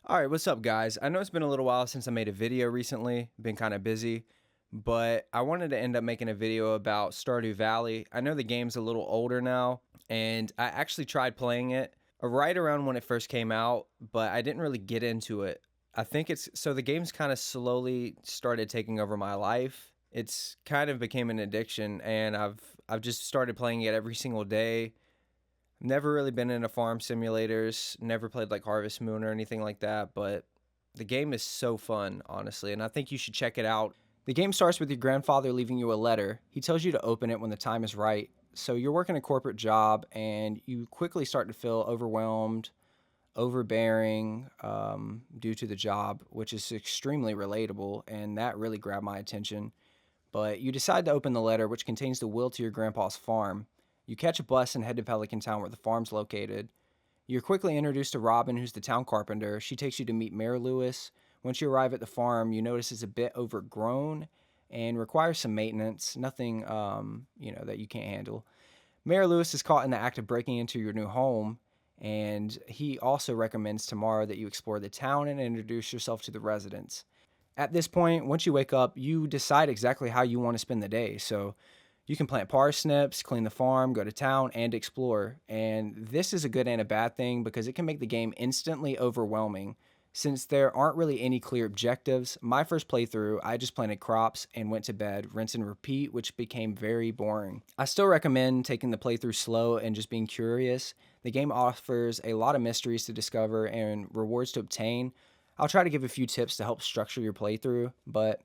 All right, what's up, guys? I know it's been a little while since I made a video recently, been kind of busy, but I wanted to end up making a video about Stardew Valley. I know the game's a little older now, and I actually tried playing it right around when it first came out, but I didn't really get into it. I think it's so the game's kind of slowly started taking over my life. It's kind of became an addiction, and I've just started playing it every single day. Never really been into farm simulators, never played like Harvest Moon or anything like that, but the game is so fun, honestly, and I think you should check it out. The game starts with your grandfather leaving you a letter. He tells you to open it when the time is right. So you're working a corporate job and you quickly start to feel overwhelmed, overbearing due to the job, which is extremely relatable, and that really grabbed my attention. But you decide to open the letter, which contains the will to your grandpa's farm. You catch a bus and head to Pelican Town, where the farm's located. You're quickly introduced to Robin, who's the town carpenter. She takes you to meet Mayor Lewis. Once you arrive at the farm, you notice it's a bit overgrown and requires some maintenance. Nothing, that you can't handle. Mayor Lewis is caught in the act of breaking into your new home, and he also recommends tomorrow that you explore the town and introduce yourself to the residents. At this point, once you wake up, you decide exactly how you want to spend the day. So you can plant parsnips, clean the farm, go to town, and explore. And this is a good and a bad thing because it can make the game instantly overwhelming. Since there aren't really any clear objectives, my first playthrough, I just planted crops and went to bed, rinse and repeat, which became very boring. I still recommend taking the playthrough slow and just being curious. The game offers a lot of mysteries to discover and rewards to obtain. I'll try to give a few tips to help structure your playthrough, but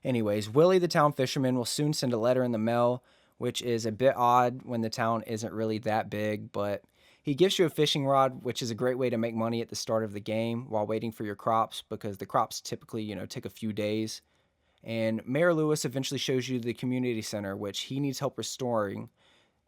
anyways, Willie the town fisherman will soon send a letter in the mail, which is a bit odd when the town isn't really that big, but he gives you a fishing rod, which is a great way to make money at the start of the game while waiting for your crops because the crops typically, take a few days. And Mayor Lewis eventually shows you the community center, which he needs help restoring.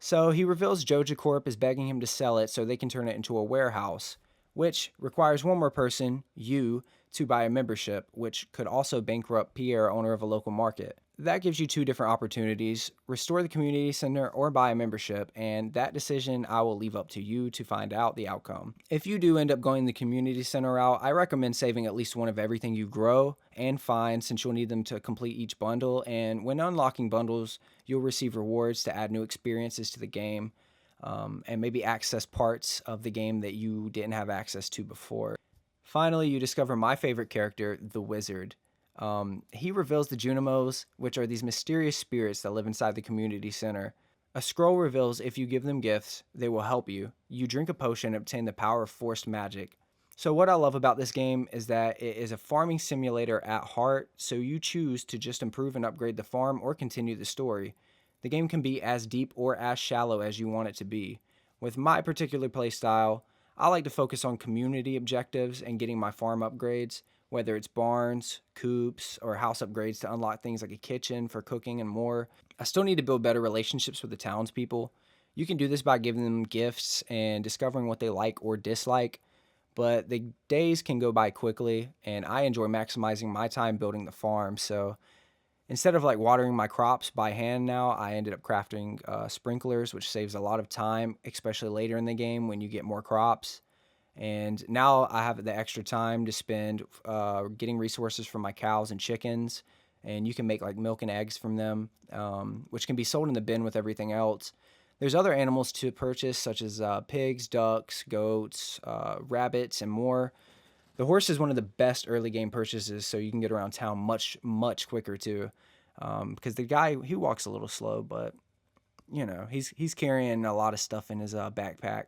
So he reveals Joja Corp is begging him to sell it so they can turn it into a warehouse, which requires one more person, you, to buy a membership, which could also bankrupt Pierre, owner of a local market. That gives you two different opportunities: restore the community center or buy a membership, and that decision I will leave up to you to find out the outcome. If you do end up going the community center route, I recommend saving at least one of everything you grow and find, since you'll need them to complete each bundle, and when unlocking bundles, you'll receive rewards to add new experiences to the game. And maybe access parts of the game that you didn't have access to before. Finally, you discover my favorite character, the Wizard. He reveals the Junomos, which are these mysterious spirits that live inside the community center. A scroll reveals if you give them gifts, they will help you. You drink a potion and obtain the power of forced magic. So, what I love about this game is that it is a farming simulator at heart, so you choose to just improve and upgrade the farm or continue the story. The game can be as deep or as shallow as you want it to be. With my particular playstyle, I like to focus on community objectives and getting my farm upgrades, whether it's barns, coops, or house upgrades to unlock things like a kitchen for cooking and more. I still need to build better relationships with the townspeople. You can do this by giving them gifts and discovering what they like or dislike, but the days can go by quickly, and I enjoy maximizing my time building the farm. So instead of like watering my crops by hand now, I ended up crafting sprinklers, which saves a lot of time, especially later in the game when you get more crops. And now I have the extra time to spend getting resources from my cows and chickens. And you can make like milk and eggs from them, which can be sold in the bin with everything else. There's other animals to purchase, such as pigs, ducks, goats, rabbits, and more. The horse is one of the best early game purchases, so you can get around town much quicker too. Because the guy, he walks a little slow, but he's carrying a lot of stuff in his backpack.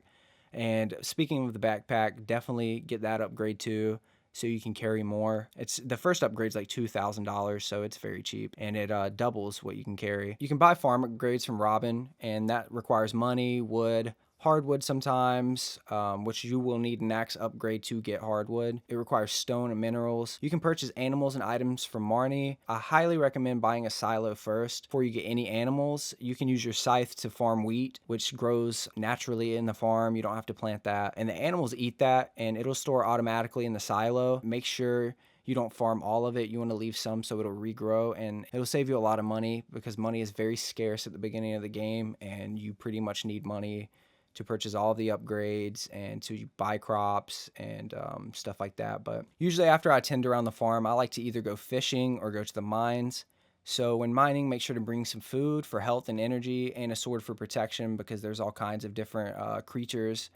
And speaking of the backpack, definitely get that upgrade too, so you can carry more. It's the first upgrade's like $2,000, so it's very cheap, and it doubles what you can carry. You can buy farm upgrades from Robin, and that requires money, wood, hardwood sometimes, which you will need an axe upgrade to get hardwood. It requires stone and minerals. You can purchase animals and items from Marnie. I highly recommend buying a silo first before you get any animals. You can use your scythe to farm wheat, which grows naturally in the farm. You don't have to plant that. And the animals eat that, and it'll store automatically in the silo. Make sure you don't farm all of it. You want to leave some so it'll regrow, and it'll save you a lot of money because money is very scarce at the beginning of the game, and you pretty much need money to purchase all the upgrades and to buy crops and stuff like that. But usually after I tend around the farm, I like to either go fishing or go to the mines. So when mining, make sure to bring some food for health and energy and a sword for protection, because there's all kinds of different creatures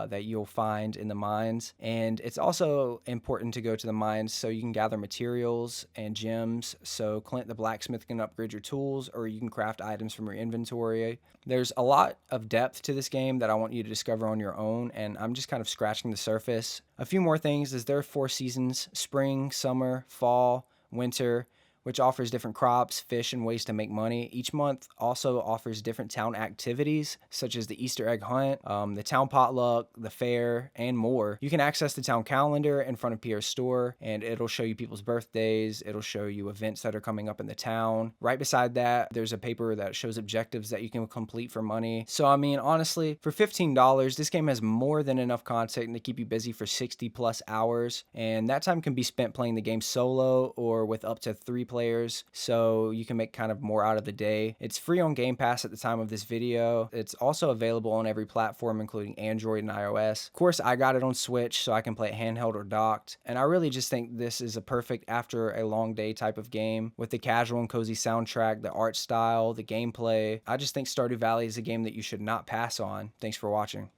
that you'll find in the mines. And it's also important to go to the mines so you can gather materials and gems. So Clint the blacksmith can upgrade your tools, or you can craft items from your inventory. There's a lot of depth to this game that I want you to discover on your own, and I'm just kind of scratching the surface. A few more things is there are 4 seasons: spring, summer, fall, winter, which offers different crops, fish, and ways to make money. Each month also offers different town activities, such as the Easter egg hunt, the town potluck, the fair, and more. You can access the town calendar in front of Pierre's store, and it'll show you people's birthdays. It'll show you events that are coming up in the town. Right beside that, there's a paper that shows objectives that you can complete for money. So, I mean, honestly, for $15, this game has more than enough content to keep you busy for 60 plus hours, and that time can be spent playing the game solo or with up to 3 players, so you can make kind of more out of the day. It's free on Game Pass at the time of this video. It's also available on every platform, including Android and iOS. Of course, I got it on Switch, so I can play it handheld or docked, and I really just think this is a perfect after a long day type of game with the casual and cozy soundtrack, the art style, the gameplay. I just think Stardew Valley is a game that you should not pass on. Thanks for watching.